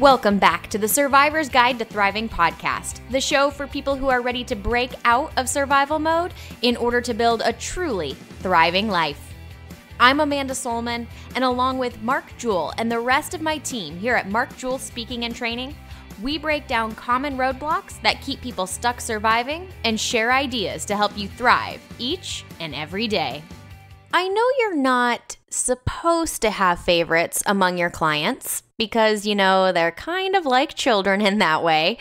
Welcome back to the Survivor's Guide to Thriving podcast, the show for people who are ready to break out of survival mode in order to build a truly thriving life. I'm Amanda Solman, and along with Mark Jewell and the rest of my team here at Mark Jewell Speaking and Training, we break down common roadblocks that keep people stuck surviving and share ideas to help you thrive each and every day. I know you're not supposed to have favorites among your clients because, they're kind of like children in that way.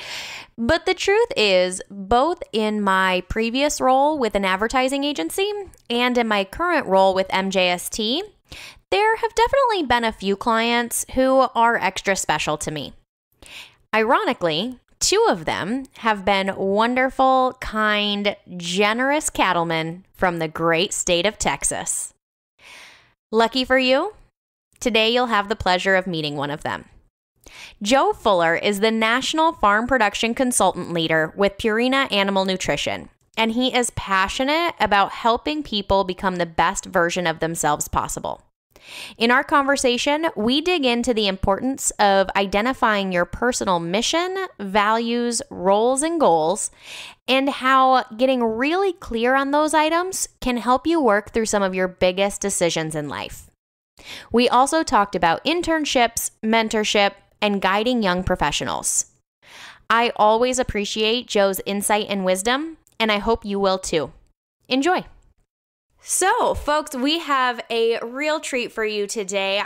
But the truth is, both in my previous role with an advertising agency and in my current role with MJST, there have definitely been a few clients who are extra special to me. Ironically, two of them have been wonderful, kind, generous cattlemen from the great state of Texas. Lucky for you, today you'll have the pleasure of meeting one of them. Joe Fuller is the National Farm Production Consultant Leader with Purina Animal Nutrition, and he is passionate about helping people become the best version of themselves possible. In our conversation, we dig into the importance of identifying your personal mission, values, roles, and goals, and how getting really clear on those items can help you work through some of your biggest decisions in life. We also talked about internships, mentorship, and guiding young professionals. I always appreciate Joe's insight and wisdom, and I hope you will too. Enjoy. So, folks, we have a real treat for you today.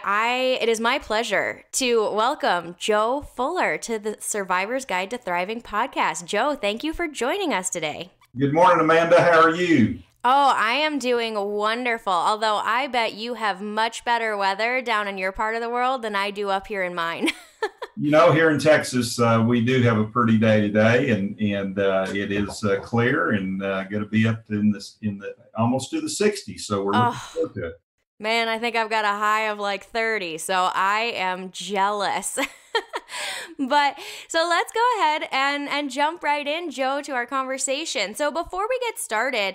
It is my pleasure to welcome Joe Fuller to the Survivor's Guide to Thriving podcast. Joe, thank you for joining us today. Good morning, Amanda. How are you? Oh, I am doing wonderful, although I bet you have much better weather down in your part of the world than I do up here in mine. Here in Texas, we do have a pretty day today, and it is clear and going to be up in the almost to the 60s. So we're looking forward to it. Man, I think I've got a high of like 30, so I am jealous. But so let's go ahead and jump right in, Joe, to our conversation. So before we get started,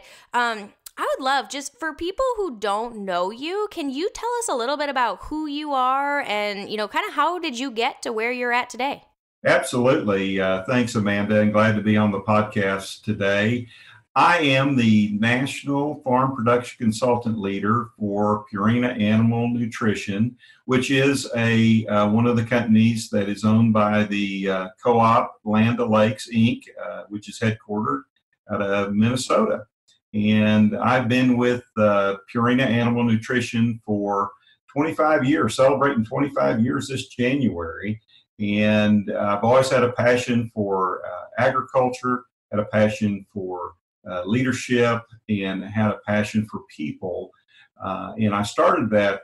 I would love, just for people who don't know you, can you tell us a little bit about who you are and, kind of how did you get to where you're at today? Absolutely. Thanks, Amanda, and glad to be on the podcast today. I am the National Farm Production Consultant Leader for Purina Animal Nutrition, which is one of the companies that is owned by the co-op Land O'Lakes, Inc., which is headquartered out of Minnesota. And I've been with Purina Animal Nutrition for 25 years, celebrating 25 years this January. And I've always had a passion for agriculture, had a passion for leadership, and had a passion for people. And I started that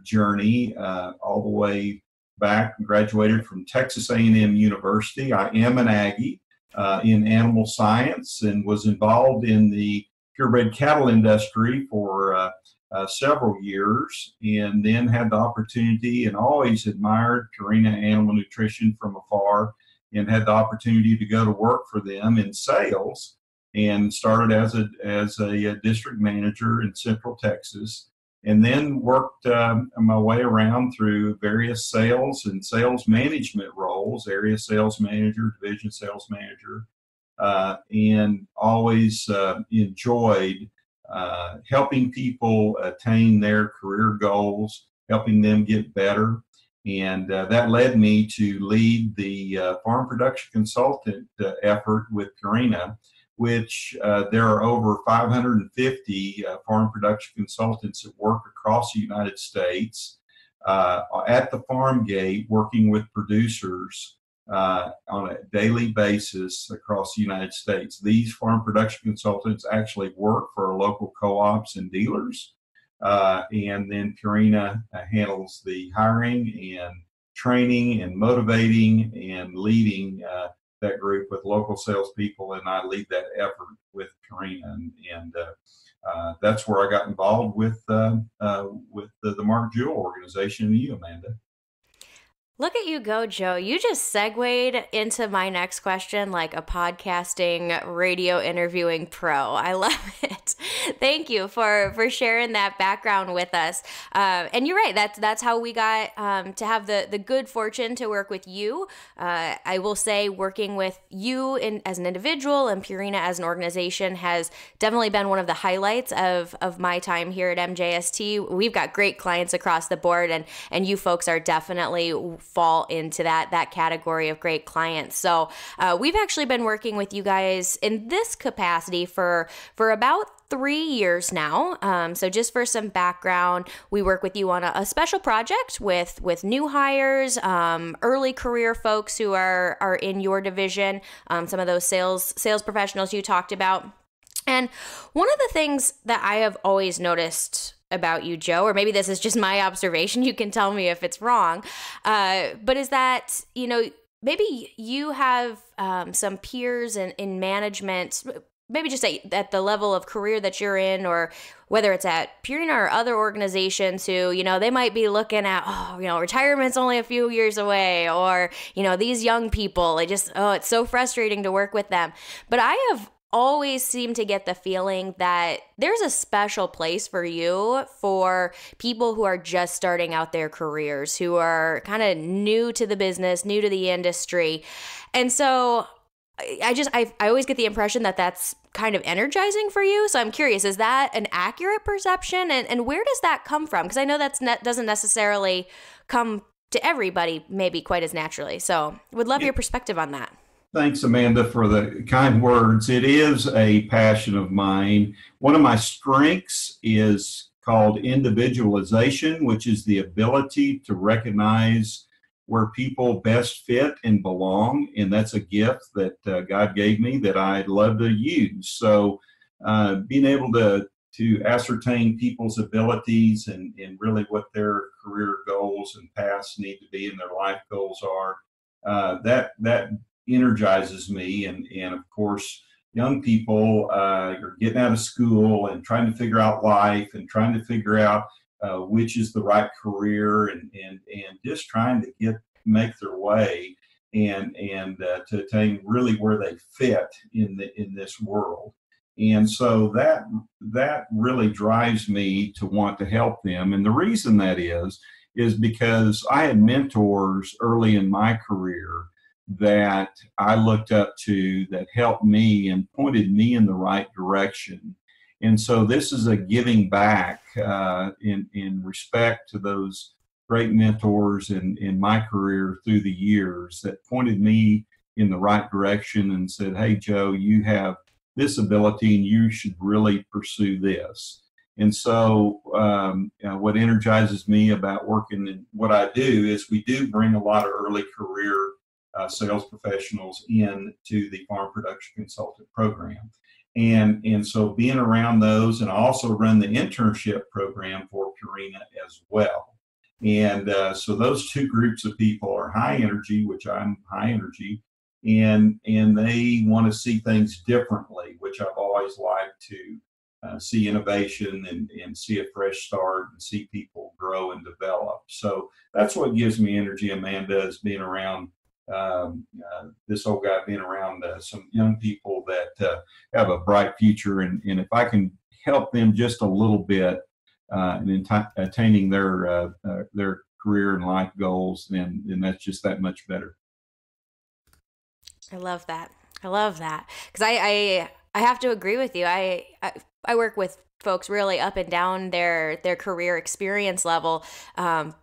journey all the way back and graduated from Texas A&M University. I am an Aggie in animal science and was involved in the purebred cattle industry for several years, and then had the opportunity and always admired Purina Animal Nutrition from afar, and had the opportunity to go to work for them in sales, and started as a district manager in Central Texas, and then worked my way around through various sales and sales management roles, area sales manager, division sales manager, and always enjoyed helping people attain their career goals, helping them get better. And that led me to lead the farm production consultant effort with Purina, which there are over 550 farm production consultants that work across the United States at the farm gate, working with producers on a daily basis across the United States. These farm production consultants actually work for local co-ops and dealers, and then Purina handles the hiring and training and motivating and leading that group with local salespeople, and I lead that effort with Purina, and that's where I got involved with the Mark Jewell organization and you, Amanda. Look at you go, Joe. You just segued into my next question like a podcasting, radio interviewing pro. I love it. Thank you for sharing that background with us. And you're right. That's how we got to have the good fortune to work with you. I will say working with you as an individual and Purina as an organization has definitely been one of the highlights of my time here at MJST. We've got great clients across the board, and you folks are definitely fall into that category of great clients. So we've actually been working with you guys in this capacity for about 3 years now. So just for some background, we work with you on a special project with new hires, early career folks who are in your division, some of those sales professionals you talked about. And one of the things that I have always noticed about you, Joe, or maybe this is just my observation, you can tell me if it's wrong, but is that, maybe you have some peers in management, maybe just at the level of career that you're in, or whether it's at Purina or other organizations who, they might be looking at, retirement's only a few years away, or, these young people, it's so frustrating to work with them. But I have always seem to get the feeling that there's a special place for you for people who are just starting out their careers, who are kind of new to the business, new to the industry. And so I always get the impression that that's kind of energizing for you. So I'm curious, is that an accurate perception? And where does that come from? Because I know doesn't necessarily come to everybody maybe quite as naturally. So would love your perspective on that. Thanks, Amanda, for the kind words. It is a passion of mine. One of my strengths is called individualization, which is the ability to recognize where people best fit and belong. And that's a gift that God gave me that I'd love to use. So being able to ascertain people's abilities and really what their career goals and paths need to be and their life goals are, that energizes me. And of course, young people are getting out of school and trying to figure out life and trying to figure out which is the right career and just trying to make their way and to attain really where they fit in this world. And so that really drives me to want to help them. And the reason that is because I had mentors early in my career that I looked up to that helped me and pointed me in the right direction. And so this is a giving back in respect to those great mentors in my career through the years that pointed me in the right direction and said, hey, Joe, you have this ability and you should really pursue this. And so what energizes me about working in what I do is we do bring a lot of early career sales professionals into the Farm Production Consultant Program. And so being around those, and I also run the internship program for Purina as well. And so those two groups of people are high energy, which I'm high energy, and they want to see things differently, which I've always liked to see innovation and see a fresh start and see people grow and develop. So that's what gives me energy, Amanda, is being around this old guy, being around some young people that have a bright future. And if I can help them just a little bit in attaining their career and life goals, then that's just that much better. I love that. Because I have to agree with you. I work with folks really up and down their career experience level.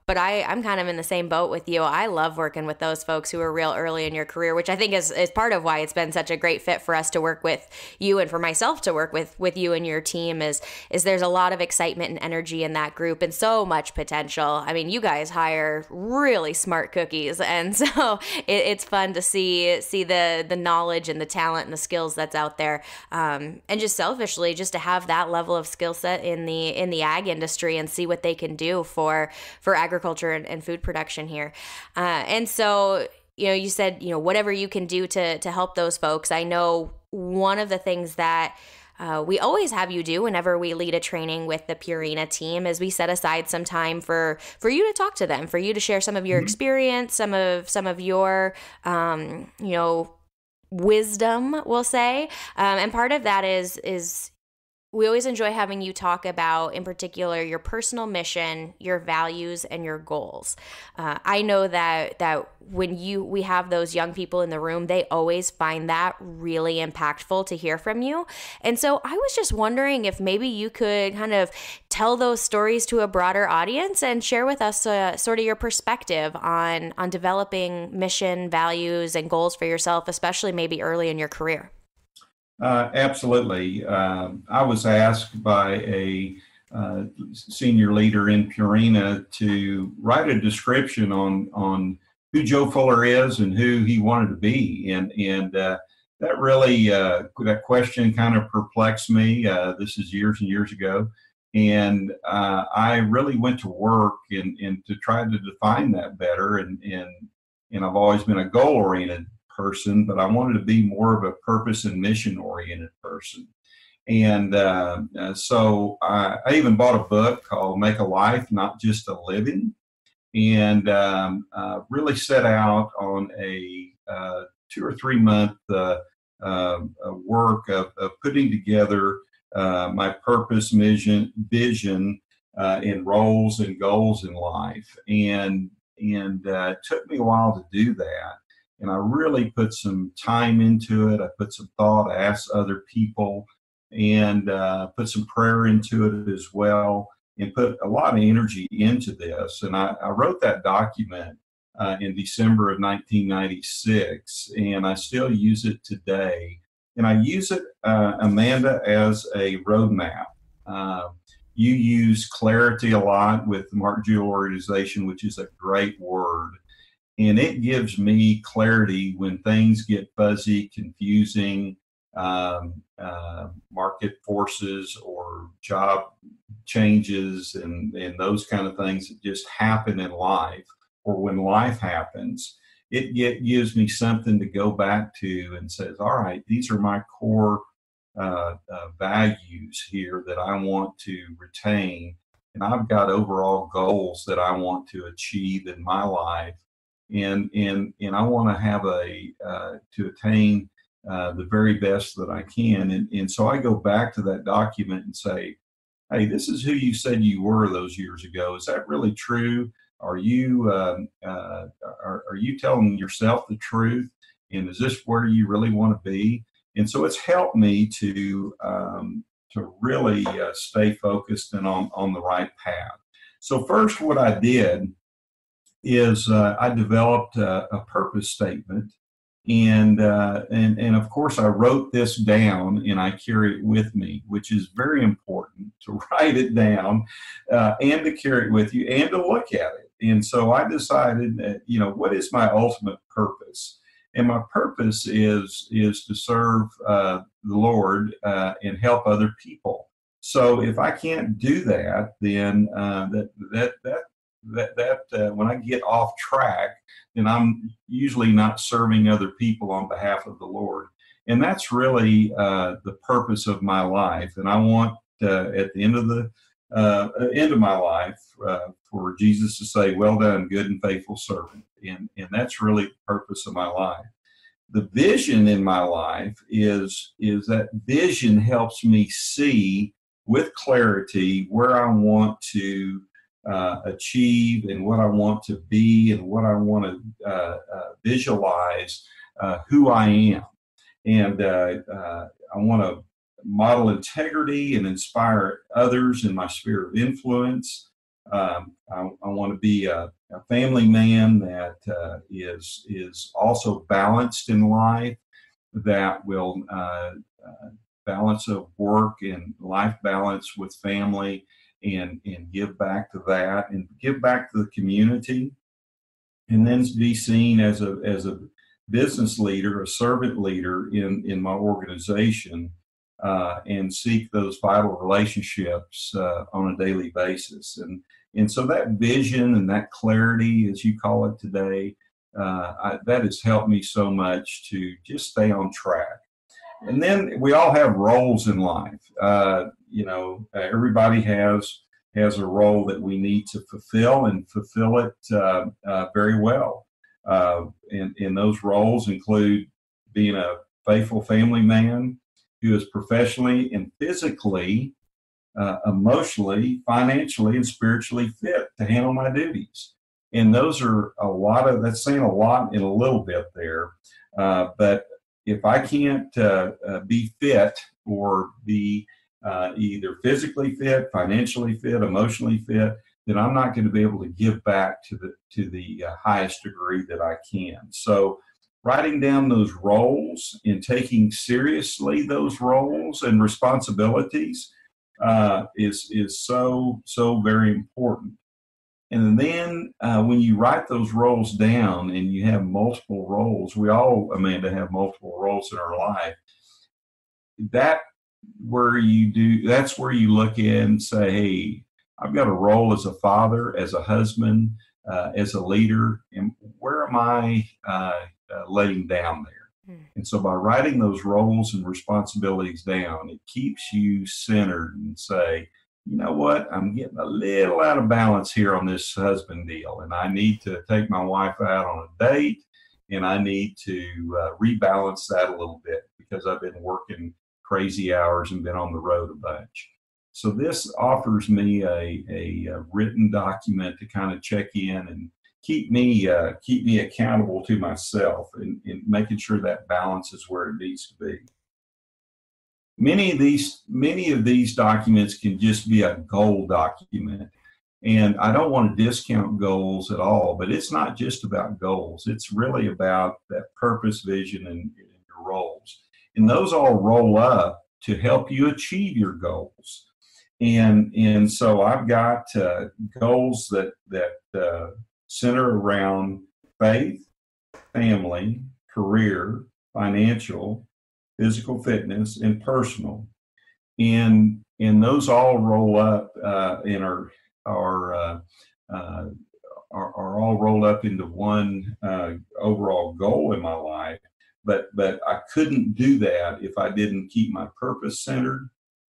But I'm kind of in the same boat with you. I love working with those folks who are real early in your career, which I think is part of why it's been such a great fit for us to work with you and for myself to work with you and your team is there's a lot of excitement and energy in that group and so much potential. I mean, you guys hire really smart cookies. And so it's fun to see the knowledge and the talent and the skills that's out there. And just selfishly, just to have that level of skill set in the ag industry and see what they can do for agriculture and food production here. And so, you said, whatever you can do to help those folks. I know one of the things that we always have you do whenever we lead a training with the Purina team, is we set aside some time for you to talk to them, for you to share some of your experience, some of your wisdom, we'll say. And part of that is we always enjoy having you talk about, in particular, your personal mission, your values, and your goals. I know that when we have those young people in the room, they always find that really impactful to hear from you. And so I was just wondering if maybe you could kind of tell those stories to a broader audience and share with us sort of your perspective on developing mission, values, and goals for yourself, especially maybe early in your career. Absolutely. I was asked by a senior leader in Purina to write a description on who Joe Fuller is and who he wanted to be, and that really that question kind of perplexed me. This is years and years ago, and I really went to work and to try to define that better. And I've always been a goal-oriented person, but I wanted to be more of a purpose and mission oriented person. And so I even bought a book called Make a Life, Not Just a Living, and really set out on a 2 or 3 month work of putting together my purpose, vision, and roles and goals in life. And it took me a while to do that. And I really put some time into it. I put some thought, I asked other people, and put some prayer into it as well, and put a lot of energy into this. And I wrote that document in December of 1996, and I still use it today. And I use it, Amanda, as a roadmap. You use clarity a lot with the Mark Jewell organization, which is a great word. And it gives me clarity when things get fuzzy, confusing, market forces or job changes and those kind of things that just happen in life, or when life happens. It gives me something to go back to and says, all right, these are my core values here that I want to retain. And I've got overall goals that I want to achieve in my life. And I want to have to attain the very best that I can. And so I go back to that document and say, hey, this is who you said you were those years ago. Is that really true? Are you are you telling yourself the truth? And is this where you really want to be? And so it's helped me to really stay focused and on the right path. So first, what I did is I developed a purpose statement, and of course I wrote this down and I carry it with me, which is very important to write it down and to carry it with you and to look at it. And so I decided that, what is my ultimate purpose? And my purpose is to serve the Lord and help other people. So if I can't do that, then when I get off track, then I'm usually not serving other people on behalf of the Lord. And that's really the purpose of my life. And I want at the end of my life for Jesus to say, well done, good and faithful servant. And that's really the purpose of my life. The vision in my life is that vision helps me see with clarity where I want to achieve and what I want to be and what I want to visualize who I am. And I want to model integrity and inspire others in my sphere of influence. I want to be a family man that is also balanced in life, that will balance of work and life balance with family, and give back to that and give back to the community, and then be seen as a business leader, a servant leader in my organization, and seek those vital relationships on a daily basis. And so that vision and that clarity, as you call it today, that has helped me so much to just stay on track. And then we all have roles in life. Everybody has a role that we need to fulfill and fulfill it very well. And those roles include being a faithful family man who is professionally and physically, emotionally, financially, and spiritually fit to handle my duties. And those are that's saying a lot in a little bit there. But if I can't be fit or be either physically fit, financially fit, emotionally fit, then I'm not going to be able to give back to the highest degree that I can. So writing down those roles and taking seriously those roles and responsibilities is so very important. And then when you write those roles down and you have multiple roles, we all, Amanda, have multiple roles in our life. That's where you look in and say, hey, I've got a role as a father, as a husband, as a leader, and where am I laying down there? And so by writing those roles and responsibilities down, it keeps you centered and say, you know what, I'm getting a little out of balance here on this husband deal, and I need to take my wife out on a date, and I need to rebalance that a little bit because I've been working crazy hours and been on the road a bunch. So this offers me a written document to kind of check in and keep me accountable to myself and making sure that balance is where it needs to be. Many of these documents can just be a goal document. And I don't want to discount goals at all, but it's not just about goals. It's really about that purpose, vision, and your roles. And those all roll up to help you achieve your goals. And so I've got goals that center around faith, family, career, financial, physical fitness, and personal. And those all roll up and are all rolled up into one overall goal in my life. But I couldn't do that if I didn't keep my purpose centered,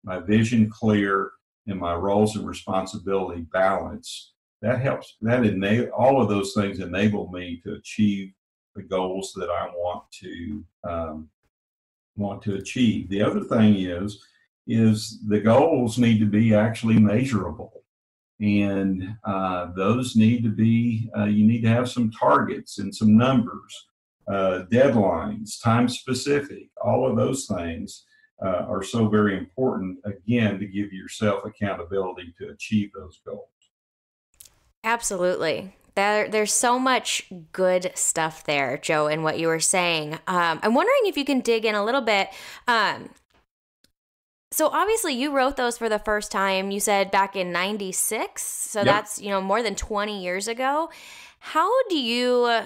my vision clear, and my roles and responsibility balanced. That helps. All of those things enable me to achieve the goals that I want to achieve. The other thing is the goals need to be actually measurable, and those need to be. You need to have some targets and some numbers, deadlines, time specific. All of those things are so very important. Again, to give yourself accountability to achieve those goals. Absolutely. There's so much good stuff there, Joe, in what you were saying. I'm wondering if you can dig in a little bit. So obviously you wrote those for the first time, you said back in 96. So yep. That's, more than 20 years ago. How do you,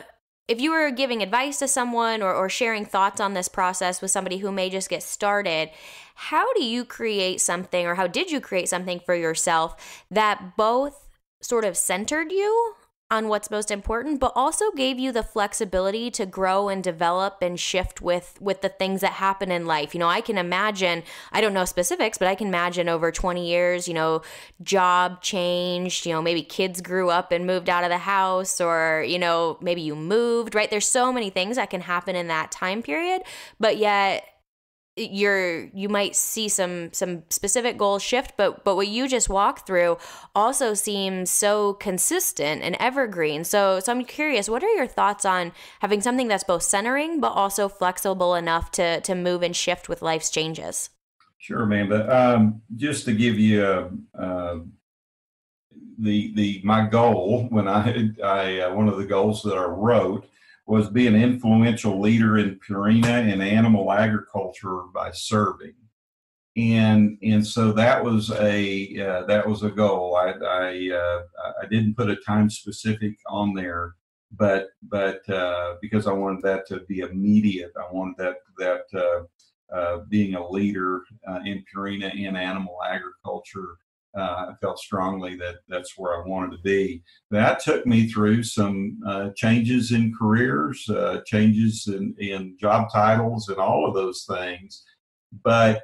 if you were giving advice to someone or sharing thoughts on this process with somebody who may just get started, how do you create something, or how did you create something for yourself that both sort of centered you on what's most important, but also gave you the flexibility to grow and develop and shift with the things that happen in life? I can imagine, I don't know specifics, but I can imagine over 20 years, job changed, maybe kids grew up and moved out of the house, or, maybe you moved, right? There's so many things that can happen in that time period, but yet you might see some specific goals shift, but what you just walked through also seems so consistent and evergreen. So I'm curious, what are your thoughts on having something that's both centering but also flexible enough to move and shift with life's changes? Sure, Amanda. Just to give you my goal when I one of the goals that I wrote was be an influential leader in Purina and animal agriculture by serving, and so that was a goal. I didn't put a time specific on there, but because I wanted that to be immediate, I wanted that being a leader in Purina and animal agriculture. I felt strongly that that's where I wanted to be. That took me through some changes in careers, changes in job titles, and all of those things but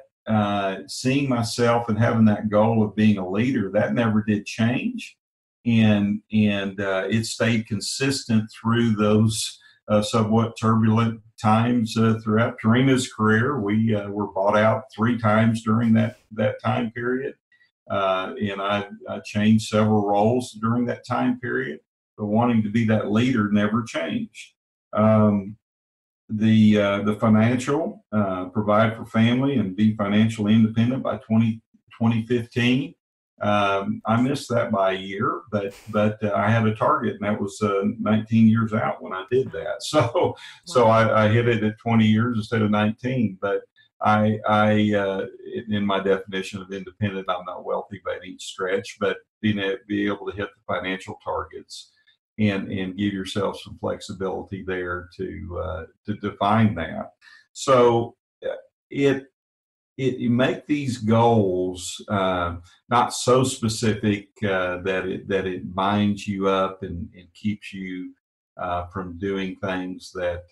seeing myself and having that goal of being a leader, that never did change, and it stayed consistent through those somewhat turbulent times throughout Purina's career. We were bought out 3 times during that time period, and I changed several roles during that time period. But wanting to be that leader never changed. The financial, provide for family and be financially independent by 2015. I missed that by a year, but I had a target, and that was 19 years out when I did that. So I hit it at 20 years instead of 19. But in my definition of independent, I'm not wealthy by any stretch, but be able to hit the financial targets and give yourself some flexibility there to define that. So you make these goals not so specific that it binds you up and keeps you from doing things that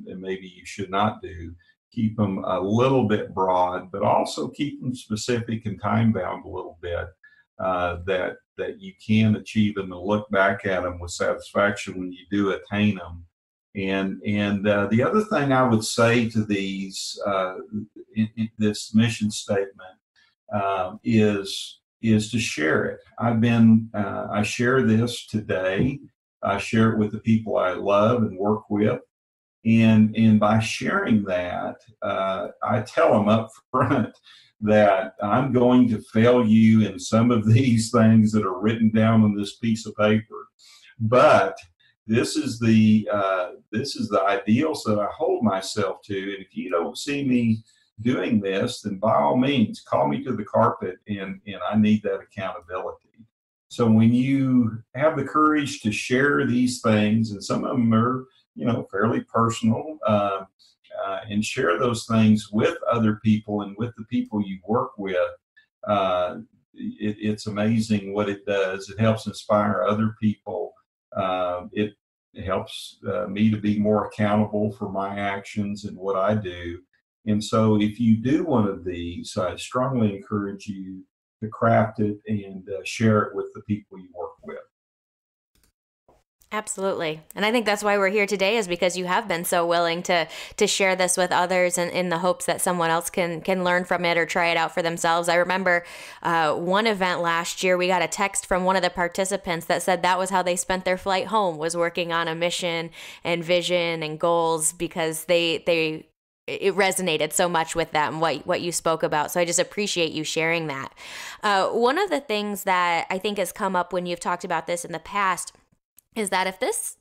maybe you should not do. Keep them a little bit broad, but also keep them specific and time bound a little bit, that you can achieve them and look back at them with satisfaction when you do attain them. And the other thing I would say to these in this mission statement is to share it. I share this today. I share it with the people I love and work with, and by sharing that, I tell them up front that I'm going to fail you in some of these things that are written down on this piece of paper, but this is the ideals that I hold myself to. And if you don't see me doing this, then by all means, call me to the carpet, and I need that accountability. So when you have the courage to share these things, and some of them are, fairly personal, and share those things with other people and with the people you work with, it's amazing what it does. It helps inspire other people. It helps me to be more accountable for my actions and what I do. And so if you do one of these, I strongly encourage you to craft it and share it with the people you work with. Absolutely. And I think that's why we're here today, is because you have been so willing to share this with others, and in the hopes that someone else can learn from it or try it out for themselves. I remember one event last year, we got a text from one of the participants that said that was how they spent their flight home, was working on a mission and vision and goals, because it resonated so much with them, what you spoke about. So I just appreciate you sharing that. One of the things that I think has come up when you've talked about this in the past is that if this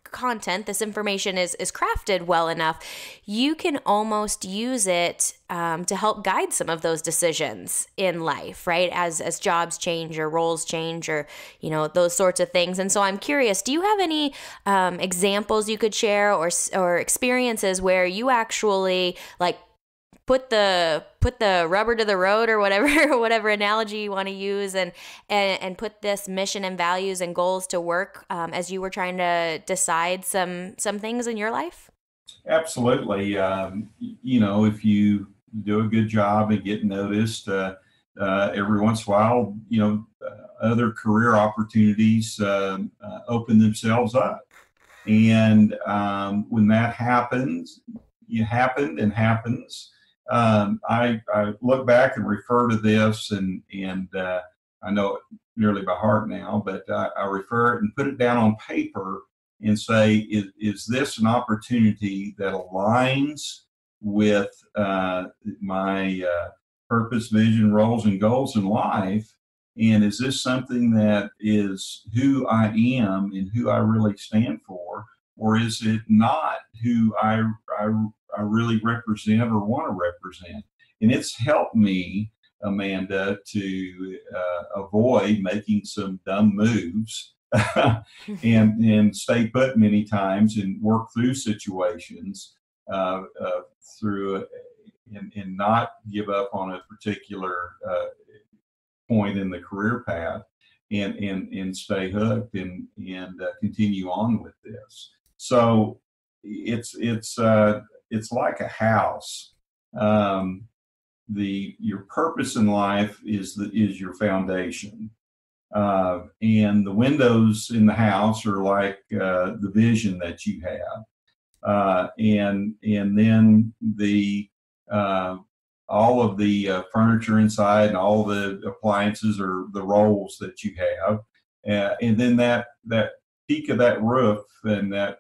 content, this information is crafted well enough, you can almost use it to help guide some of those decisions in life, right? As jobs change or roles change, or those sorts of things. And so I'm curious, do you have any examples you could share, or experiences where you actually put the rubber to the road, or whatever analogy you want to use, and put this mission and values and goals to work as you were trying to decide some things in your life? Absolutely. If you do a good job and get noticed, every once in a while, other career opportunities open themselves up. And when that happens, I look back and refer to this, and I know it nearly by heart now, but I refer it and put it down on paper and say, is this an opportunity that aligns with my purpose, vision, roles, and goals in life? And is this something that is who I am and who I really stand for? Or is it not who I really represent or want to represent? And it's helped me, Amanda, to avoid making some dumb moves and stay put many times and work through situations and not give up on a particular point in the career path, and stay hooked and continue on with this. So it's like a house. your purpose in life is your foundation. And the windows in the house are like the vision that you have. And then all of the furniture inside and all the appliances are the roles that you have. And then that peak of that roof and that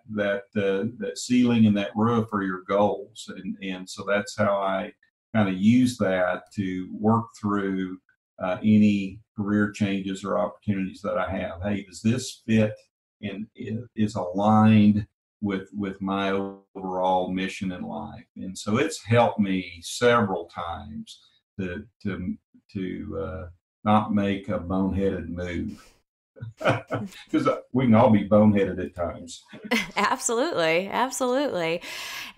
ceiling and that roof are your goals. And so that's how I kind of use that to work through any career changes or opportunities that I have. Hey, does this fit and is aligned with my overall mission in life? And so it's helped me several times to not make a boneheaded move. Because we can all be boneheaded at times. Absolutely, absolutely,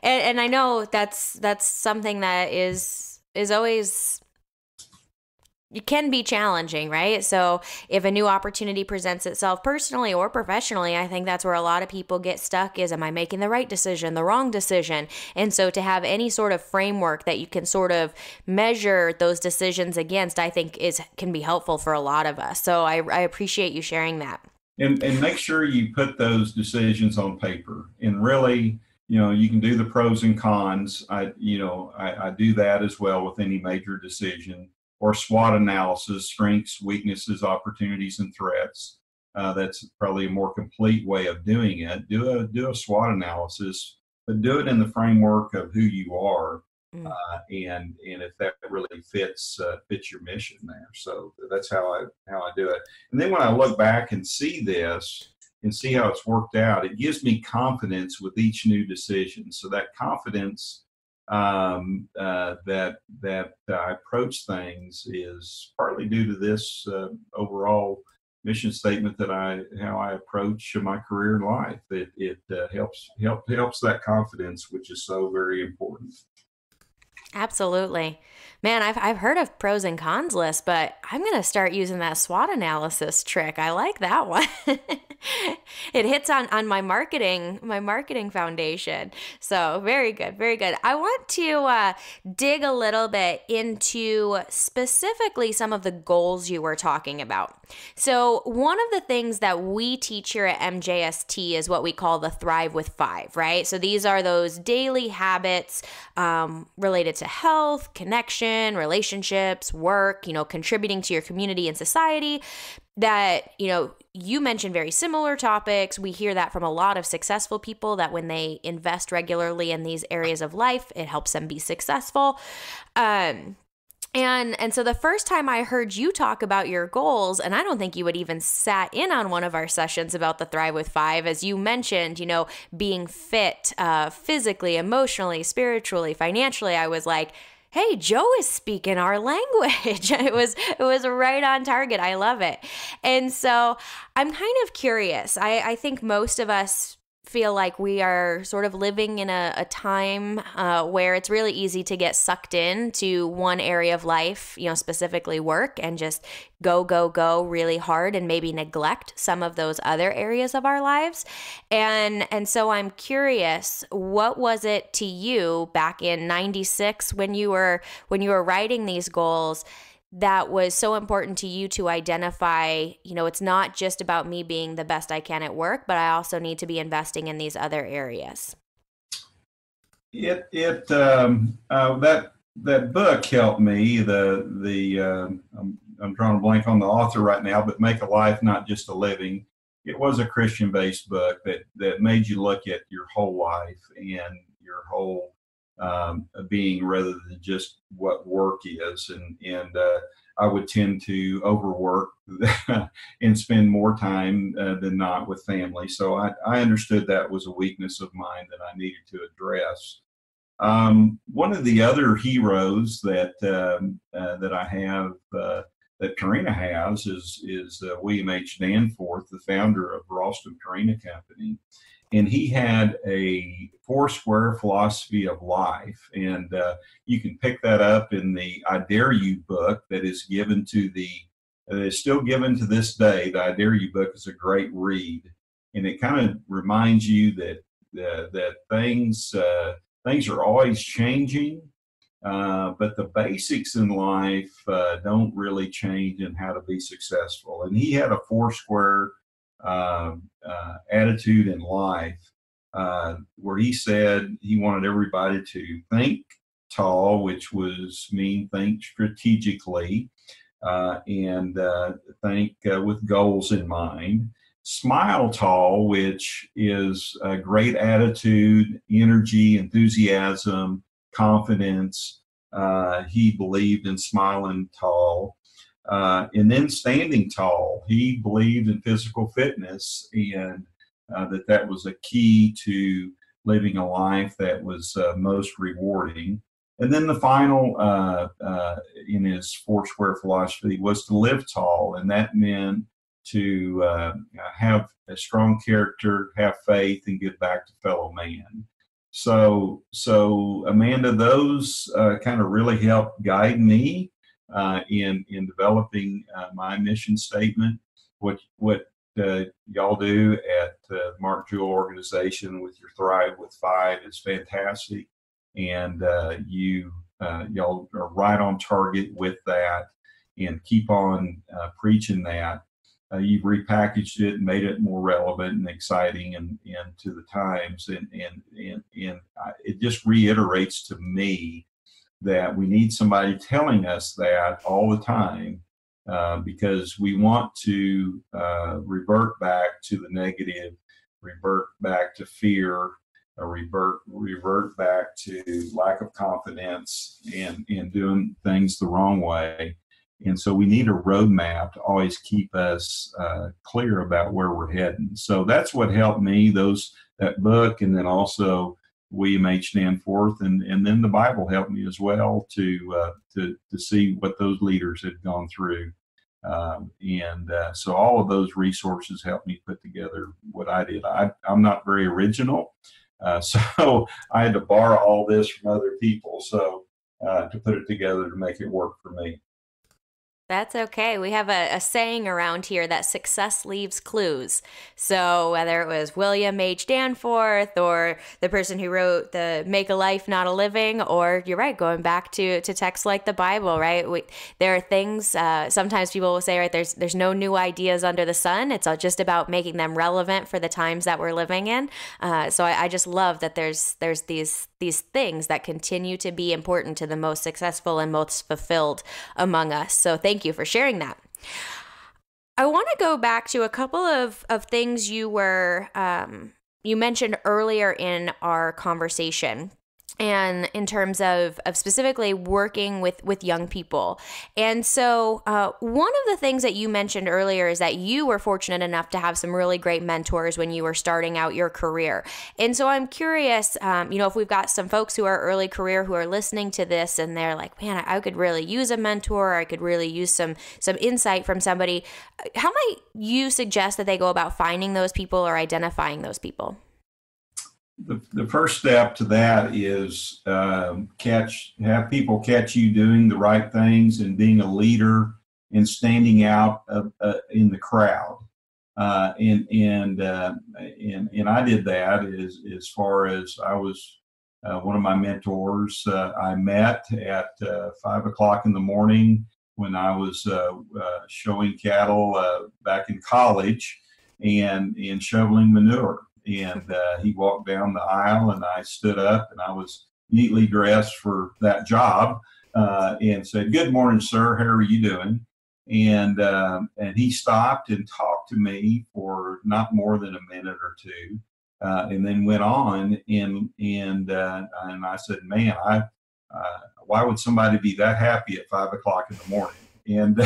and I know that's something that is always, it can be challenging, right? So if a new opportunity presents itself personally or professionally, I think that's where a lot of people get stuck is, am I making the right decision, the wrong decision? And so to have any sort of framework that you can sort of measure those decisions against, I think can be helpful for a lot of us. So I appreciate you sharing that. And make sure you put those decisions on paper and really, you can do the pros and cons. I do that as well with any major decision. Or SWOT analysis, strengths, weaknesses, opportunities, and threats. That's probably a more complete way of doing it. Do a SWOT analysis, but do it in the framework of who you are, and if that really fits your mission there. So that's how I do it. And then when I look back and see this and see how it's worked out, it gives me confidence with each new decision. So that confidence that I approach things is partly due to this overall mission statement that how I approach my career and life. It helps that confidence, which is so very important. Absolutely. Man, I've heard of pros and cons lists, but I'm going to start using that SWOT analysis trick. I like that one. It hits on my marketing foundation. So very good, very good. I want to dig a little bit into specifically some of the goals you were talking about. So one of the things that we teach here at MJST is what we call the Thrive with 5, right? So these are those daily habits related to health, connection, relationships, work, contributing to your community and society that, you mentioned very similar topics. We hear that from a lot of successful people that when they invest regularly in these areas of life, it helps them be successful. And so the first time I heard you talk about your goals, and I don't think you had even sat in on one of our sessions about the Thrive with 5, as you mentioned, being fit physically, emotionally, spiritually, financially, I was like, hey, Joe is speaking our language. It was right on target. I love it. And so I'm kind of curious. I think most of us feel like we are sort of living in a time where it's really easy to get sucked into one area of life, specifically work, and just go really hard and maybe neglect some of those other areas of our lives. And so I'm curious, what was it to you back in 96 when you were writing these goals that was so important to you to identify, it's not just about me being the best I can at work, but I also need to be investing in these other areas? That book helped me. I'm drawing a blank on the author right now, but Make a Life, Not Just a Living. It was a Christian-based book that made you look at your whole life and your whole being rather than just what work is. And I would tend to overwork and spend more time than not with family. So I understood that was a weakness of mine that I needed to address. One of the other heroes that I have that Purina has is William H. Danforth, the founder of Ralston Purina Company. And he had a 4-square philosophy of life. And you can pick that up in the I Dare You book that is still given to this day. The I Dare You book is a great read. And it kind of reminds you that things are always changing. but the basics in life don't really change in how to be successful. And he had a four-square attitude in life where he said he wanted everybody to think tall, which was mean think strategically, and think with goals in mind. Smile tall, which is a great attitude, energy, enthusiasm, confidence. He believed in smiling tall. And then standing tall. He believed in physical fitness and that was a key to living a life that was most rewarding. And then the final in his four-square philosophy was to live tall, and that meant to have a strong character, have faith, and give back to fellow man. So Amanda, those kind of really helped guide me in developing my mission statement. What y'all do at the Mark Jewell organization with your Thrive with Five is fantastic, and y'all are right on target with that, and keep on preaching that. You've repackaged it and made it more relevant and exciting and to the times, and it just reiterates to me that we need somebody telling us that all the time, because we want to revert back to the negative, revert back to fear, revert back to lack of confidence and doing things the wrong way. And so we need a roadmap to always keep us clear about where we're heading. So that's what helped me, that book, and then also William H. Danforth, and then the Bible helped me as well to see what those leaders had gone through. So all of those resources helped me put together what I did. I'm not very original, so I had to borrow all this from other people to put it together to make it work for me. That's okay. We have a saying around here that success leaves clues. So whether it was William H. Danforth or the person who wrote the Make a Life, Not a Living, or you're right, going back to texts like the Bible, right? There are things, sometimes people will say, right, there's no new ideas under the sun. It's just about making them relevant for the times that we're living in. So I just love that there's these things that continue to be important to the most successful and most fulfilled among us. So thank you for sharing that. I want to go back to a couple of things you mentioned earlier in our conversation, and in terms of specifically working with young people. And so one of the things that you mentioned earlier is that you were fortunate enough to have some really great mentors when you were starting out your career. And so I'm curious, if we've got some folks who are early career who are listening to this and they're like, man, I could really use a mentor, I could really use some insight from somebody. How might you suggest that they go about finding those people or identifying those people? The first step to that is have people catch you doing the right things and being a leader and standing out in the crowd. And I did that as far as I was one of my mentors. I met at 5 o'clock in the morning when I was showing cattle back in college and shoveling manure. And he walked down the aisle, and I stood up, and I was neatly dressed for that job, and said, "Good morning, sir. How are you doing?" And he stopped and talked to me for not more than a minute or two, and then went on. And I said, "Man, why would somebody be that happy at 5 o'clock in the morning?" And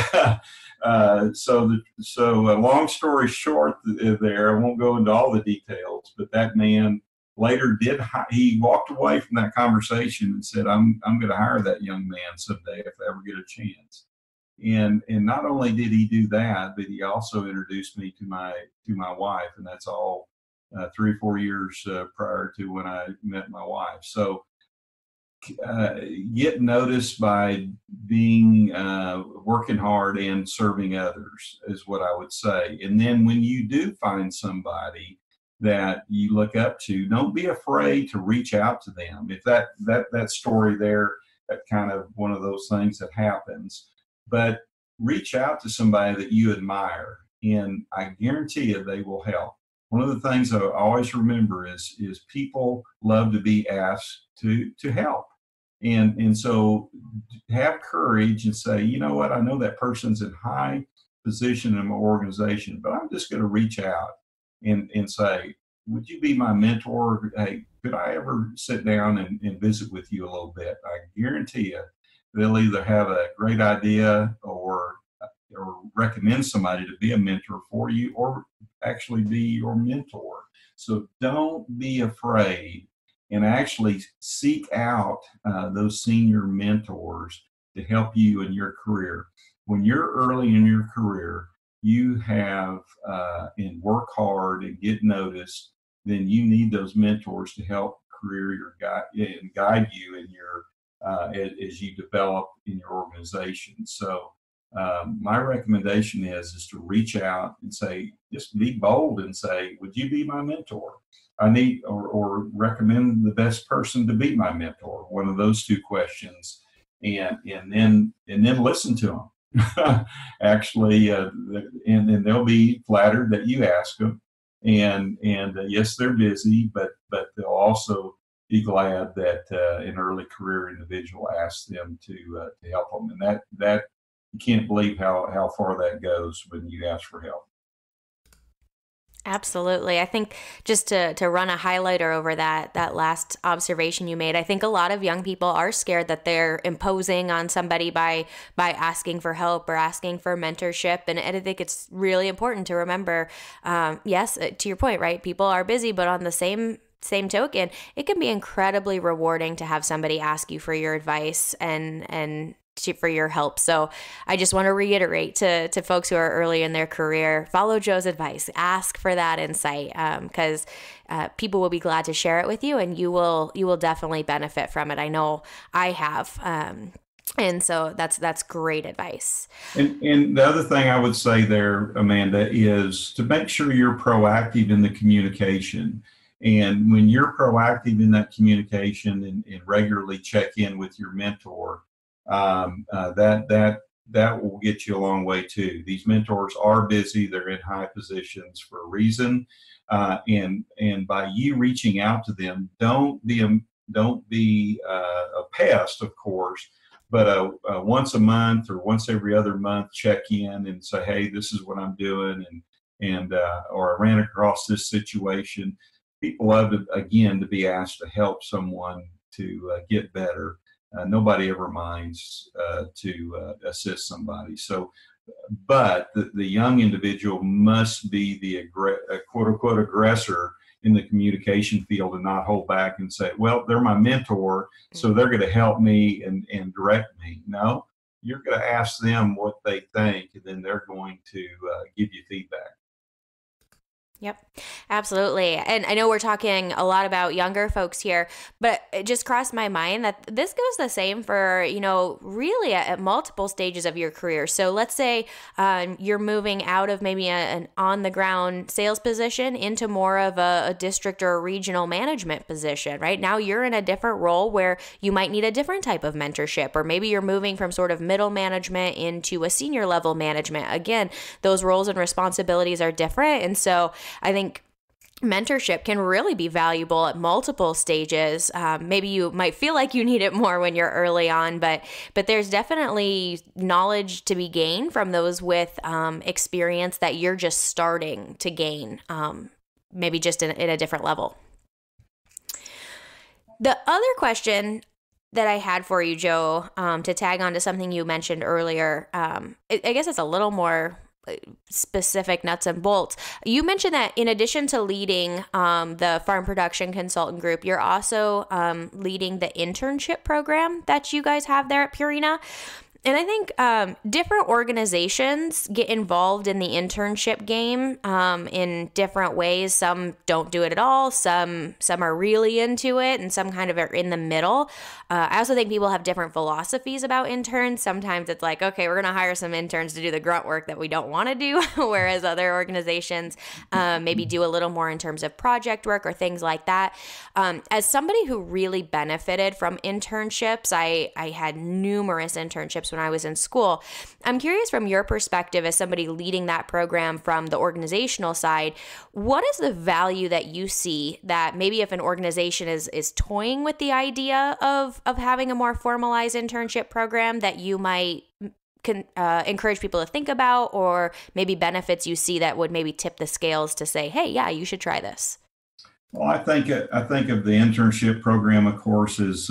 so long story short there, I won't go into all the details, but that man later he walked away from that conversation and said, I'm going to hire that young man someday if I ever get a chance. And not only did he do that, but he also introduced me to my wife, and that's all 3 or 4 years prior to when I met my wife. So get noticed by being working hard and serving others is what I would say. And then when you do find somebody that you look up to, don't be afraid to reach out to them. If that story there that kind of one of those things that happens. But reach out to somebody that you admire, and I guarantee you they will help. One of the things I always remember is people love to be asked to help. And so have courage and say, you know what, I know that person's in high position in my organization, but I'm just going to reach out and say, would you be my mentor? Hey, could I ever sit down and visit with you a little bit? I guarantee you they'll either have a great idea or recommend somebody to be a mentor for you or actually be your mentor. So don't be afraid and actually seek out those senior mentors to help you in your career. When you're early in your career, you have and work hard and get noticed, then you need those mentors to help guide you in your as you develop in your organization. So my recommendation is to reach out and say, just be bold and say, would you be my mentor? I need or recommend the best person to be my mentor. One of those two questions, and then listen to them. Actually, and they'll be flattered that you ask them. And yes, they're busy, but they'll also be glad that an early career individual asked them to help them. And that you can't believe how far that goes when you ask for help. Absolutely. I think just to run a highlighter over that last observation you made, I think a lot of young people are scared that they're imposing on somebody by asking for help or asking for mentorship. And I think it's really important to remember, yes, to your point, right? People are busy, but on the same token, it can be incredibly rewarding to have somebody ask you for your advice and for your help. So I just want to reiterate to folks who are early in their career, follow Joe's advice, ask for that insight, because people will be glad to share it with you, and you will definitely benefit from it. I know I have. And so that's great advice. And the other thing I would say there, Amanda, is to make sure you're proactive in the communication. And when you're proactive in that communication and regularly check in with your mentor, that will get you a long way too. These mentors are busy; they're in high positions for a reason, and by you reaching out to them, don't be a pest, of course, but once a month or once every other month, check in and say, hey, this is what I'm doing, and or I ran across this situation. People love to be asked to help someone to get better. Nobody ever minds to assist somebody. So, but the young individual must be the quote unquote aggressor in the communication field and not hold back and say, well, they're my mentor, so they're going to help me and direct me. No, you're going to ask them what they think, and then they're going to give you feedback. Yep, absolutely. And I know we're talking a lot about younger folks here, but it just crossed my mind that this goes the same for, really at multiple stages of your career. So let's say you're moving out of maybe an on-the-ground sales position into more of a district or a regional management position, right? Now you're in a different role where you might need a different type of mentorship, or maybe you're moving from sort of middle management into a senior level management. Again, those roles and responsibilities are different. And so I think mentorship can really be valuable at multiple stages. Maybe you might feel like you need it more when you're early on, but there's definitely knowledge to be gained from those with experience that you're just starting to gain, maybe just in a different level. The other question that I had for you, Joe, to tag on to something you mentioned earlier, I guess it's a little more specific nuts and bolts. You mentioned that in addition to leading the Farm Production Consultant Group, you're also leading the internship program that you guys have there at Purina. And I think different organizations get involved in the internship game in different ways. Some don't do it at all. Some are really into it, and some kind of are in the middle. I also think people have different philosophies about interns. Sometimes it's like, okay, we're going to hire some interns to do the grunt work that we don't want to do, whereas other organizations maybe do a little more in terms of project work or things like that. As somebody who really benefited from internships, I had numerous internships when I was in school. I'm curious from your perspective as somebody leading that program from the organizational side, what is the value that you see that maybe if an organization is toying with the idea of having a more formalized internship program that you might encourage people to think about, or maybe benefits you see that would maybe tip the scales to say, hey, yeah, you should try this? Well, I think of the internship program, of course, as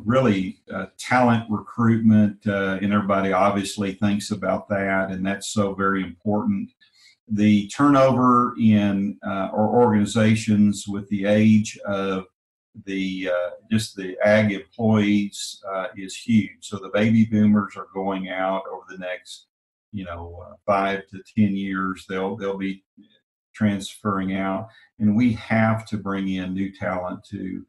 really talent recruitment, and everybody obviously thinks about that, and that's so very important. The turnover in our organizations with the age of the just the ag employees is huge. So the baby boomers are going out over the next 5 to 10 years. They'll be transferring out, and we have to bring in new talent to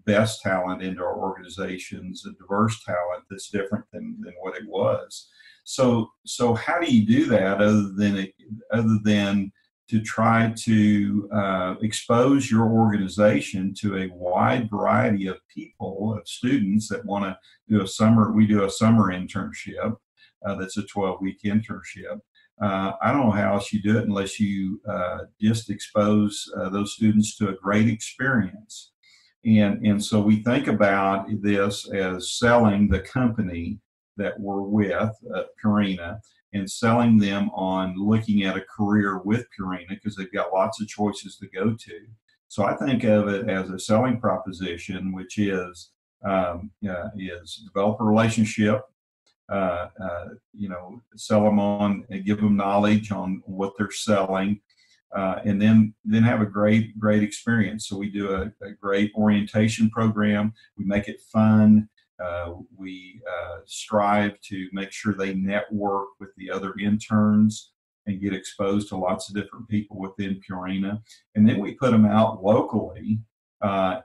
best talent into our organizations, a diverse talent that's different than what it was. So how do you do that other than to try to expose your organization to a wide variety of people, of students that want to do a summer? We do a summer internship that's a 12-week internship. I don't know how else you do it unless you just expose those students to a great experience. And so we think about this as selling the company that we're with, Purina, and selling them on looking at a career with Purina because they've got lots of choices to go to. So I think of it as a selling proposition, which is develop a relationship, sell them on and give them knowledge on what they're selling, and then have a great experience. So we do a great orientation program. We make it fun. We strive to make sure they network with the other interns and get exposed to lots of different people within Purina. And then we put them out locally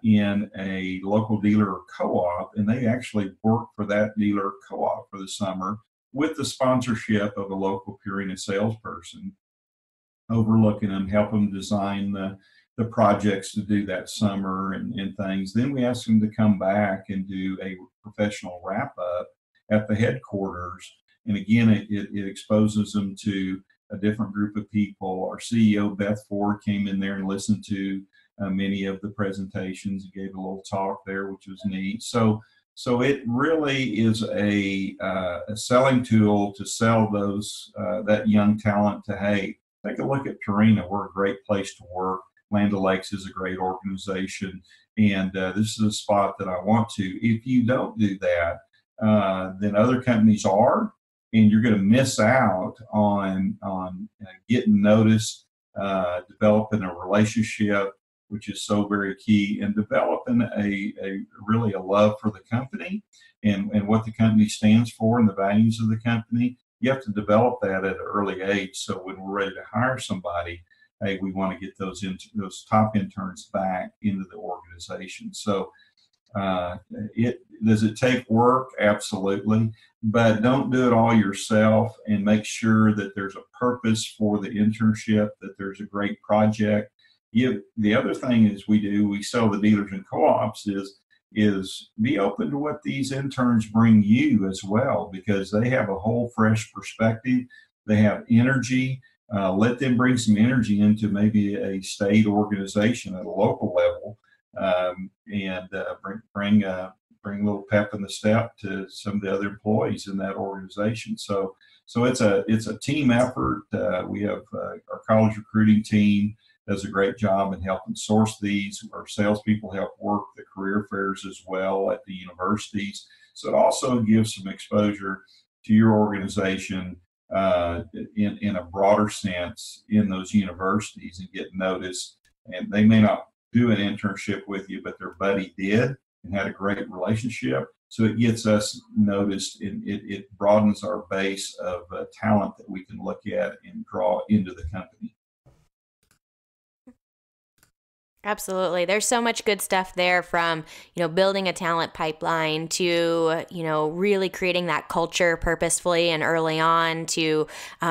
in a local dealer or co-op, and they actually work for that dealer or co-op for the summer with the sponsorship of a local Purina salesperson, overlooking them, help them design the projects to do that summer and things. Then we ask them to come back and do a professional wrap-up at the headquarters. And again, it exposes them to a different group of people. Our CEO, Beth Ford, came in there and listened to many of the presentations and gave a little talk there, which was neat. So it really is a selling tool to sell those that young talent to, hey, take a look at Purina. We're a great place to work. Land O'Lakes is a great organization, and this is a spot that I want to. If you don't do that, then other companies are, and you're going to miss out on getting noticed, developing a relationship, which is so very key, and developing really a love for the company and what the company stands for and the values of the company. You have to develop that at an early age. So when we're ready to hire somebody, hey, we want to get those top interns back into the organization. So does it take work? Absolutely. But don't do it all yourself, and make sure that there's a purpose for the internship, that there's a great project. The other thing is we sell the dealers and co-ops is be open to what these interns bring you as well, because they have a whole fresh perspective. They have energy. Let them bring some energy into maybe a state organization at a local level, and bring a little pep in the step to some of the other employees in that organization. So it's a team effort. We have our college recruiting team does a great job in helping source these. Our salespeople help work the career fairs as well at the universities. So it also gives some exposure to your organization in a broader sense in those universities and get noticed. And they may not do an internship with you, but their buddy did and had a great relationship. So it gets us noticed, and it broadens our base of talent that we can look at and draw into the company. Absolutely. There's so much good stuff there, from, building a talent pipeline to, really creating that culture purposefully and early on, to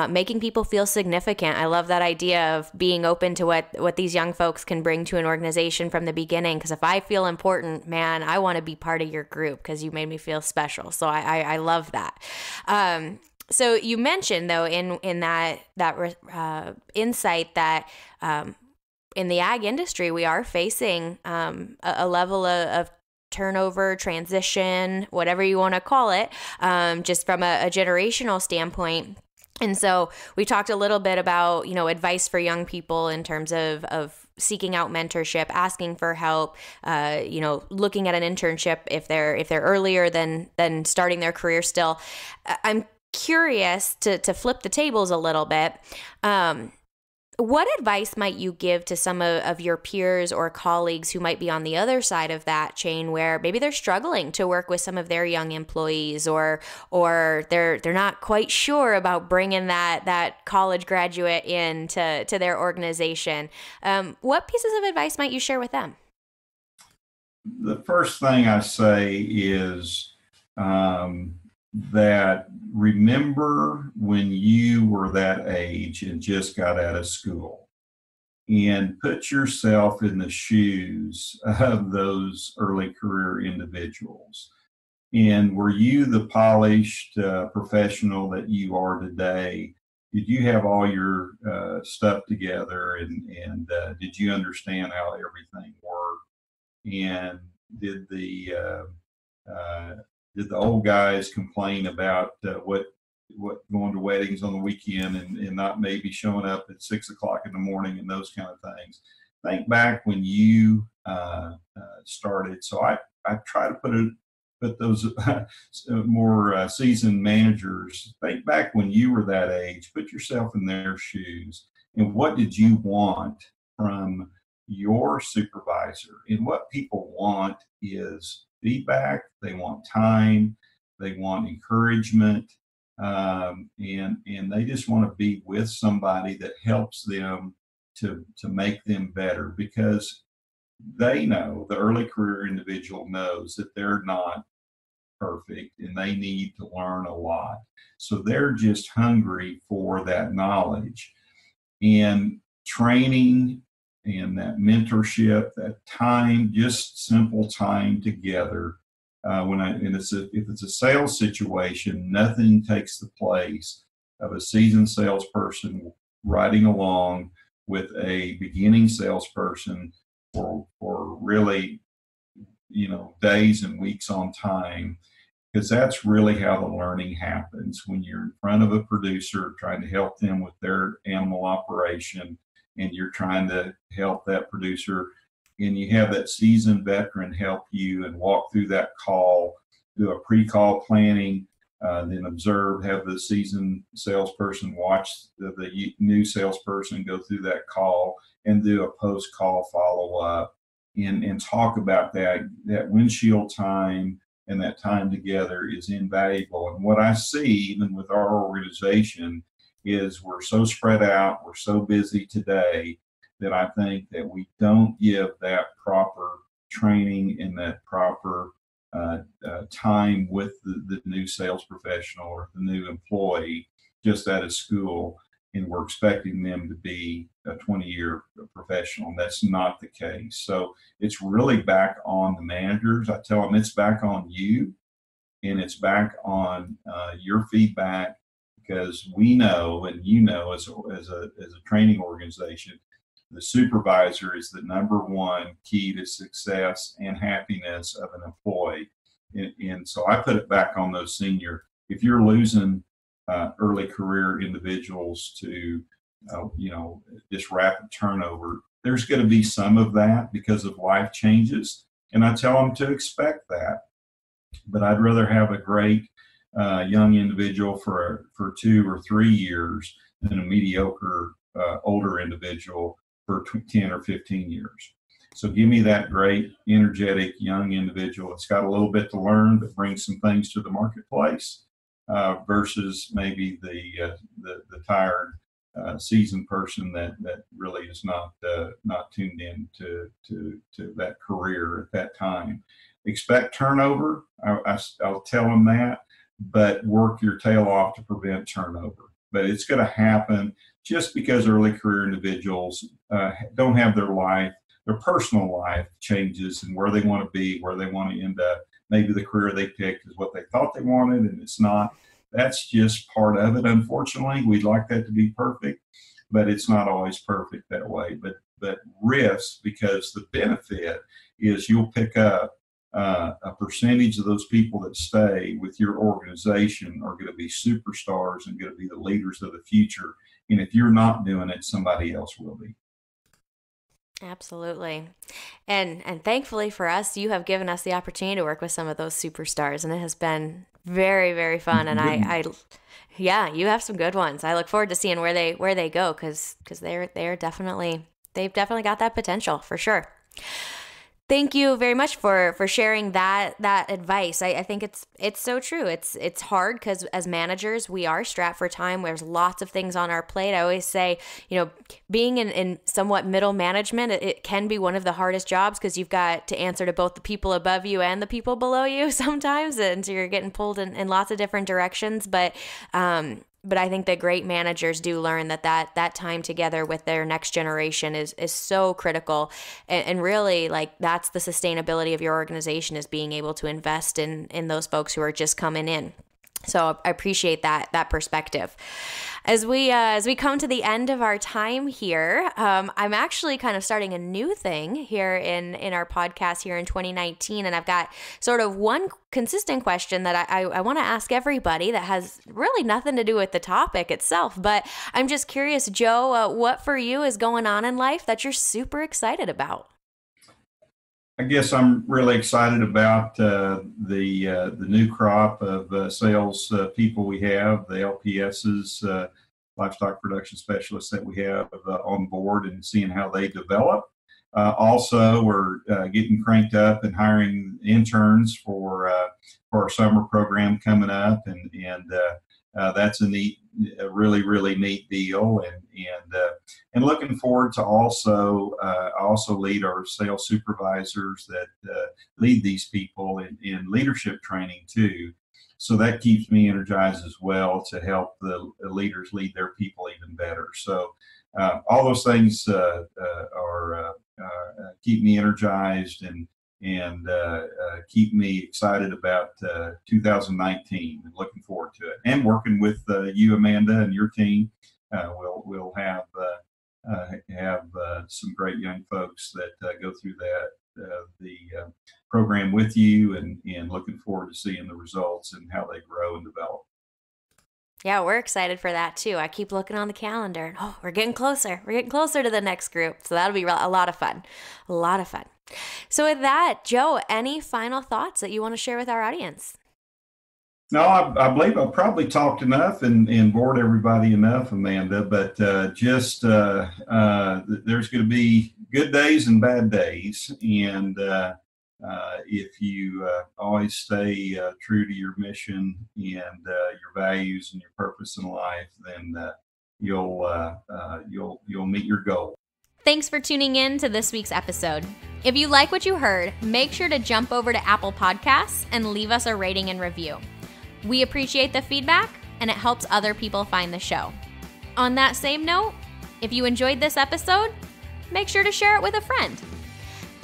making people feel significant. I love that idea of being open to what these young folks can bring to an organization from the beginning. Because if I feel important, man, I want to be part of your group because you made me feel special. So I love that. So you mentioned, though, in that insight that in the ag industry, we are facing a level of turnover, transition, whatever you want to call it, just from a generational standpoint. And so we talked a little bit about, advice for young people in terms of seeking out mentorship, asking for help, looking at an internship if they're earlier than starting their career still. I'm curious to flip the tables a little bit. What advice might you give to some of your peers or colleagues who might be on the other side of that chain, where maybe they're struggling to work with some of their young employees, or they're not quite sure about bringing that college graduate in to their organization? What pieces of advice might you share with them? The first thing I say is that remember when you were that age and just got out of school, and put yourself in the shoes of those early career individuals. And were you the polished professional that you are today? Did you have all your stuff together, and did you understand how everything worked? And did the old guys complain about what going to weddings on the weekend and not maybe showing up at 6 o'clock in the morning and those kind of things? Think back when you started. So I try to put those more seasoned managers, think back when you were that age, put yourself in their shoes, and what did you want from your supervisor? And what people want is feedback. They want time. They want encouragement, and they just want to be with somebody that helps them to make them better, because they know, the early career individual knows that they're not perfect and they need to learn a lot. So they're just hungry for that knowledge and training and that mentorship, that time, just simple time together. If it's a sales situation, nothing takes the place of a seasoned salesperson riding along with a beginning salesperson for really, days and weeks on time, because that's really how the learning happens. When you're in front of a producer trying to help them with their animal operation, and you're trying to help that producer, and you have that seasoned veteran help you and walk through that call, do a pre-call planning, then observe, have the seasoned salesperson watch the new salesperson go through that call, and do a post-call follow-up, and talk about that windshield time, and that time together is invaluable. And what I see, even with our organization, is we're so spread out, we're so busy today, that I think that we don't give that proper training and that proper time with the new sales professional or the new employee just out of school, and we're expecting them to be a 20-year professional. And that's not the case. So it's really back on the managers. I tell them it's back on you, and it's back on your feedback, because we know, and as a training organization, the supervisor is the number one key to success and happiness of an employee. And so I put it back on those senior. If you're losing early career individuals to, just rapid turnover, there's going to be some of that because of life changes. And I tell them to expect that. But I'd rather have a great young individual for 2 or 3 years than a mediocre older individual for 10 or 15 years. So give me that great, energetic young individual that's got a little bit to learn, but brings some things to the marketplace, versus maybe the tired, seasoned person that really is not tuned in to that career at that time. Expect turnover. I'll tell them that, but work your tail off to prevent turnover. But it's going to happen just because early career individuals don't have their personal life changes, and where they want to be, where they want to end up. Maybe the career they picked is what they thought they wanted, and it's not. That's just part of it. Unfortunately, we'd like that to be perfect, but it's not always perfect that way. But risk, because the benefit is you'll pick up a percentage of those people that stay with your organization are going to be superstars and going to be the leaders of the future. And if you're not doing it, somebody else will be. Absolutely. And thankfully for us, you have given us the opportunity to work with some of those superstars, and it has been very, very fun. And yeah, you have some good ones. I look forward to seeing where they go, because they've definitely got that potential for sure. Thank you very much for sharing that advice. I think it's so true. It's hard because as managers, we are strapped for time. There's lots of things on our plate. I always say, being in somewhat middle management, it can be one of the hardest jobs, because you've got to answer to both the people above you and the people below you sometimes. And so you're getting pulled in lots of different directions. But I think that great managers do learn that time together with their next generation is so critical. And really, like, that's the sustainability of your organization, is being able to invest in those folks who are just coming in. So I appreciate that perspective. As we come to the end of our time here, I'm actually kind of starting a new thing here in our podcast here in 2019, and I've got sort of one consistent question that I want to ask everybody that has really nothing to do with the topic itself. But I'm just curious, Joe, what for you is going on in life that you're super excited about? I guess I'm really excited about the new crop of sales people we have, the LPSs, livestock production specialists that we have on board, and seeing how they develop. Also, we're getting cranked up and hiring interns for our summer program coming up, and that's a really, really neat deal, and looking forward to also lead our sales supervisors that lead these people in leadership training too. So that keeps me energized as well, to help the leaders lead their people even better. So all those things keep me energized and keep me excited about 2019, and looking forward to it. And working with you, Amanda, and your team, we'll have some great young folks that go through the program with you, and looking forward to seeing the results and how they grow and develop. Yeah, we're excited for that too. I keep looking on the calendar, and we're getting closer. We're getting closer to the next group. So that'll be a lot of fun. A lot of fun. So with that, Joe, any final thoughts that you want to share with our audience? No, I believe I've probably talked enough and bored everybody enough, Amanda, but there's going to be good days and bad days. And if you always stay true to your mission and your values and your purpose in life, then you'll meet your goal. Thanks for tuning in to this week's episode. If you like what you heard, make sure to jump over to Apple Podcasts and leave us a rating and review. We appreciate the feedback, and it helps other people find the show. On that same note, if you enjoyed this episode, make sure to share it with a friend.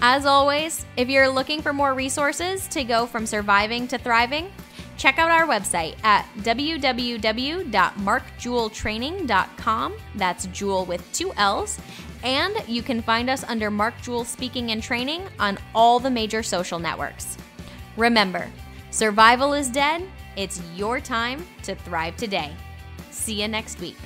As always, if you're looking for more resources to go from surviving to thriving, check out our website at www.markjeweltraining.com. That's Jewel with 2 L's. And you can find us under Mark Jewel Speaking and Training on all the major social networks. Remember, survival is dead. It's your time to thrive today. See you next week.